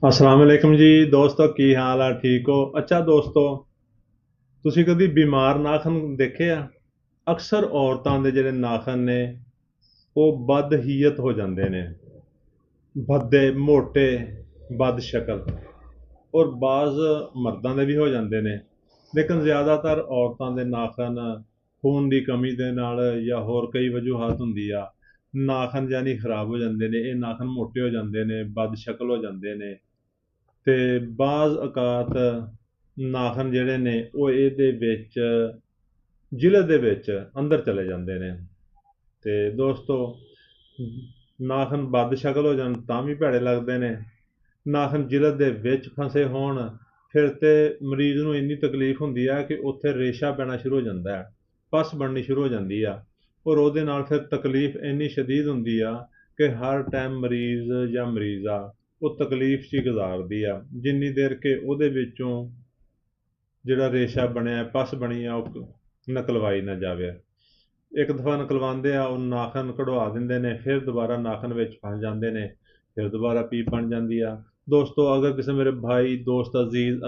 ਅਸਲਾਮ ਵਾਲੇਕੁਮ ਜੀ ਦੋਸਤੋ, ਕੀ ਹਾਲ ਆ? ਠੀਕ ਹੋ? ਅੱਛਾ ਦੋਸਤੋ, ਤੁਸੀਂ ਕਦੀ ਬਿਮਾਰ ਨਾਖਣ ਦੇਖੇ ਆ? ਅਕਸਰ ਔਰਤਾਂ ਦੇ ਜਿਹੜੇ ਨਾਖਣ ਨੇ ਉਹ ਬਦਹੀਅਤ ਹੋ ਜਾਂਦੇ ਨੇ, ਭੱਦੇ ਮੋਟੇ, ਬਦ ਸ਼ਕਲ। ਔਰ ਬਾਜ਼ ਮਰਦਾਂ ਦੇ ਵੀ ਹੋ ਜਾਂਦੇ ਨੇ, ਲੇਕਿਨ ਜ਼ਿਆਦਾਤਰ ਔਰਤਾਂ ਦੇ ਨਾਖਣ ਖੂਨ ਦੀ ਕਮੀ ਦੇ ਨਾਲ ਜਾਂ ਹੋਰ ਕਈ ਵਜੂਹਾਤ ਹੁੰਦੀ ਆ, ਨਾਖਣ ਜਾਨੀ ਖਰਾਬ ਹੋ ਜਾਂਦੇ ਨੇ। ਇਹ ਨਾਖਣ ਮੋਟੇ ਹੋ ਜਾਂਦੇ ਨੇ, ਬਦ ਸ਼ਕਲ ਹੋ ਜਾਂਦੇ ਨੇ। ਤੇ ਬਾਜ਼ ਔਕਾਤ ਨਾਖਣ ਜਿਹੜੇ ਨੇ ਉਹ ਇਹਦੇ ਵਿੱਚ ਜਿਲਦ ਦੇ ਵਿੱਚ ਅੰਦਰ ਚਲੇ ਜਾਂਦੇ ਨੇ। ਤੇ ਦੋਸਤੋ, ਨਾਖਣ ਬਦ ਸ਼ਕਲ ਹੋ ਜਾਣ ਤਾਂ ਵੀ ਭੈੜੇ ਲੱਗਦੇ ਨੇ। ਨਾਖਣ ਜਿਲਦ ਦੇ ਵਿੱਚ ਫਸੇ ਹੋਣ ਫਿਰ ਤੇ ਮਰੀਜ਼ ਨੂੰ ਇੰਨੀ ਤਕਲੀਫ ਹੁੰਦੀ ਆ ਕਿ ਉੱਥੇ ਰੇਸ਼ਾ ਪੈਣਾ ਸ਼ੁਰੂ ਹੋ ਜਾਂਦਾ ਹੈ, ਪਸ ਬਣਨੀ ਸ਼ੁਰੂ ਹੋ ਜਾਂਦੀ ਆ। ਔਰ ਉਹਦੇ ਨਾਲ ਫਿਰ ਤਕਲੀਫ ਇੰਨੀ ਸ਼ਦੀਦ ਹੁੰਦੀ ਆ ਕਿ ਹਰ ਟਾਈਮ ਮਰੀਜ਼ ਜਾਂ ਮਰੀਜ਼ਾ ਉਹ ਤਕਲੀਫ 'ਚ ਹੀ ਗੁਜ਼ਾਰਦੀ ਆ, ਜਿੰਨੀ ਦੇਰ ਕਿ ਉਹਦੇ ਵਿੱਚੋਂ ਜਿਹੜਾ ਰੇਸ਼ਾ ਬਣਿਆ, ਪਸ ਬਣੀ ਆ, ਉਹ ਨਿਕਲਵਾਈ ਨਾ ਜਾਵੇ। ਇੱਕ ਦਫਾ ਨਿਕਲਵਾਉਂਦੇ ਆ, ਉਹ ਨਾਖਣ ਕਢਵਾ ਦਿੰਦੇ ਨੇ, ਫਿਰ ਦੁਬਾਰਾ ਨਾਖਣ ਵਿੱਚ ਫਸ ਜਾਂਦੇ ਨੇ, ਫਿਰ ਦੁਬਾਰਾ ਪੀਪ ਬਣ ਜਾਂਦੀ ਆ। ਦੋਸਤੋ, ਅਗਰ ਕਿਸੇ ਮੇਰੇ ਭਾਈ ਦੋਸਤ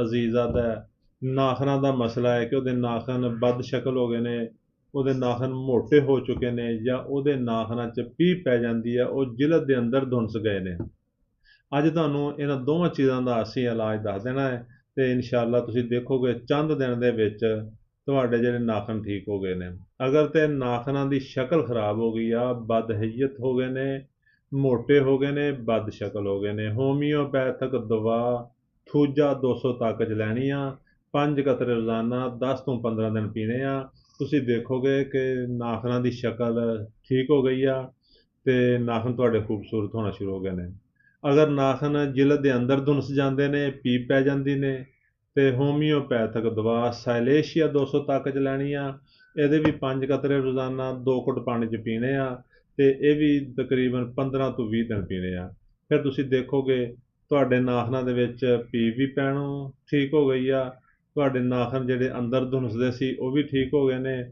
ਅਜ਼ੀਜ਼ਾ ਦਾ ਨਾਖਣਾਂ ਦਾ ਮਸਲਾ ਹੈ ਕਿ ਉਹਦੇ ਨਾਖਣ ਬਦ ਸ਼ਕਲ ਹੋ ਗਏ ਨੇ, ਉਹਦੇ ਨਾਖਣ ਮੋਟੇ ਹੋ ਚੁੱਕੇ ਨੇ, ਜਾਂ ਉਹਦੇ ਨਾਖਣਾਂ 'ਚ ਪੀਪ ਪੈ ਜਾਂਦੀ ਆ, ਉਹ ਜਿਲਦ ਦੇ ਅੰਦਰ ਧੁੰਸ ਗਏ ਨੇ, ਅੱਜ ਤੁਹਾਨੂੰ ਇਹਨਾਂ ਦੋਵਾਂ ਚੀਜ਼ਾਂ ਦਾ ਅਸੀਂ ਇਲਾਜ ਦੱਸ ਦੇਣਾ ਹੈ। ਤੇ ਇਨਸ਼ਾਅੱਲਾ ਤੁਸੀਂ ਦੇਖੋਗੇ ਚੰਦ ਦਿਨ ਦੇ ਵਿੱਚ ਤੁਹਾਡੇ ਜਿਹੜੇ ਨਾਖਣ ਠੀਕ ਹੋ ਗਏ ਨੇ। ਅਗਰ ਤੇ ਨਾਖਣਾਂ ਦੀ ਸ਼ਕਲ ਖਰਾਬ ਹੋ ਗਈ ਆ, ਬਦਹੀਅਤ ਹੋ ਗਏ ਨੇ, ਮੋਟੇ ਹੋ ਗਏ ਨੇ, ਬਦ ਸ਼ਕਲ ਹੋ ਗਏ ਨੇ, ਹੋਮੀਓਪੈਥਿਕ ਦਵਾ ਥੂਜਾ 200 ਤੱਕ 'ਚ ਲੈਣੀ ਆ, 5 ਕਤਰੇ ਰੋਜ਼ਾਨਾ 10 ਤੋਂ 15 ਦਿਨ ਪੀਣੇ ਆ। ਤੁਸੀਂ ਦੇਖੋਗੇ ਕਿ ਨਾਖਣਾਂ ਦੀ ਸ਼ਕਲ ਠੀਕ ਹੋ ਗਈ ਆ ਤੇ ਨਾਖਣ ਤੁਹਾਡੇ ਖੂਬਸੂਰਤ ਹੋਣਾ ਸ਼ੁਰੂ ਹੋ ਗਏ ਨੇ। ਅਗਰ ਨਾਖਣ ਜਿਲਦ ਦੇ ਅੰਦਰ ਧੁੰਸ ਜਾਂਦੇ ਨੇ, ਪੀਪ ਪੈ ਜਾਂਦੀ ਨੇ, ਤੇ ਹੋਮੀਓਪੈਥਿਕ ਦਵਾ ਸਾਇਲੇਸ਼ੀਆ 200 ਤੱਕ 'ਚ ਲੈਣੀ ਆ। ਇਹਦੇ ਵੀ 5 ਕਤਰੇ ਰੋਜ਼ਾਨਾ 2 ਘੁੱਟ ਪਾਣੀ 'ਚ ਪੀਣੇ ਆ, ਤੇ ਇਹ ਵੀ ਤਕਰੀਬਨ 15 ਤੋਂ 20 ਦਿਨ ਪੀਣੇ ਆ। ਫਿਰ ਤੁਸੀਂ ਦੇਖੋਗੇ ਤੁਹਾਡੇ ਨਾਖਣਾਂ ਦੇ ਵਿੱਚ ਪੀਪ ਵੀ ਪੈਣੋਂ ਠੀਕ ਹੋ ਗਈ ਆ, ਤੁਹਾਡੇ ਨਾਖਣ ਜਿਹੜੇ ਅੰਦਰ ਧੁੰਸਦੇ ਸੀ ਉਹ ਵੀ ਠੀਕ ਹੋ ਗਏ ਨੇ।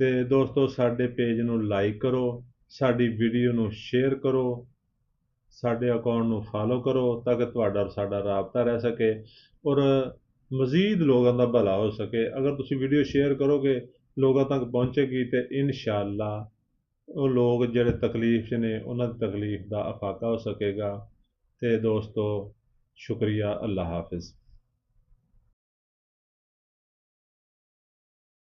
ਤੇ ਦੋਸਤੋ, ਸਾਡੇ ਪੇਜ ਨੂੰ ਲਾਈਕ ਕਰੋ, ਸਾਡੀ ਵੀਡੀਓ ਨੂੰ ਸ਼ੇਅਰ ਕਰੋ, ਸਾਡੇ ਅਕਾਊਂਟ ਨੂੰ ਫਾਲੋ ਕਰੋ ਤਾਂ ਕਿ ਤੁਹਾਡਾ ਔਰ ਸਾਡਾ ਰਾਬਤਾ ਰਹਿ ਸਕੇ ਔਰ ਮਜ਼ੀਦ ਲੋਕਾਂ ਦਾ ਭਲਾ ਹੋ ਸਕੇ। ਅਗਰ ਤੁਸੀਂ ਵੀਡੀਓ ਸ਼ੇਅਰ ਕਰੋਗੇ, ਲੋਕਾਂ ਤੱਕ ਪਹੁੰਚੇਗੀ, ਤੇ ਇਨਸ਼ਾਅੱਲਾ ਉਹ ਲੋਕ ਜਿਹੜੇ ਤਕਲੀਫ 'ਚ ਨੇ ਉਹਨਾਂ ਦੀ ਤਕਲੀਫ ਦਾ ਅਫਾਕਾ ਹੋ ਸਕੇਗਾ। ਤੇ ਦੋਸਤੋ, ਸ਼ੁਕਰੀਆ। ਅੱਲਾ ਹਾਫਿਜ਼।